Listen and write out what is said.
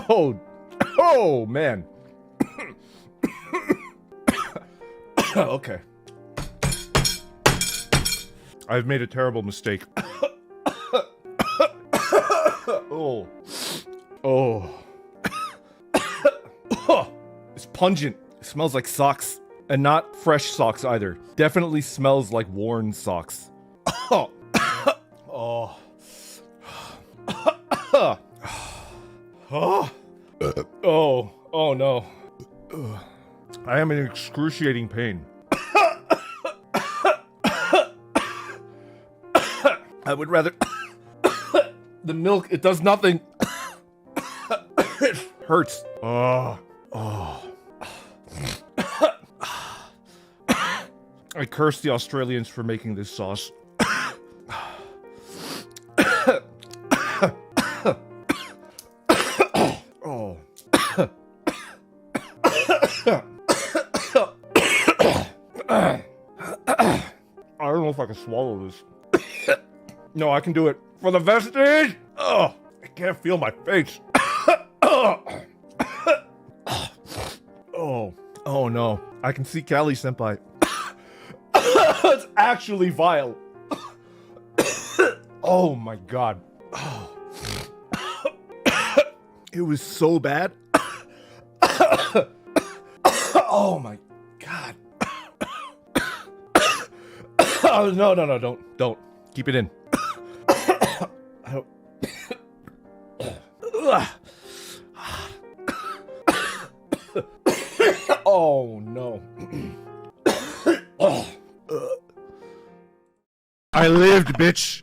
Oh man. Okay. I've made a terrible mistake. Oh. It's pungent. It smells like socks. And not fresh socks either. Definitely smells like worn socks. Oh. Oh no. I am in excruciating pain. I would rather... The milk, it does nothing. It hurts. I curse the Australians for making this sauce. Oh. I don't know if I can swallow this. No, I can do it. For the vestige! Oh, I can't feel my face. Oh no. I can see Callie senpai. It's actually vile. Oh my god. It was so bad. Oh my god. Oh, no, don't. Keep it in. I don't... Oh no. I lived, bitch.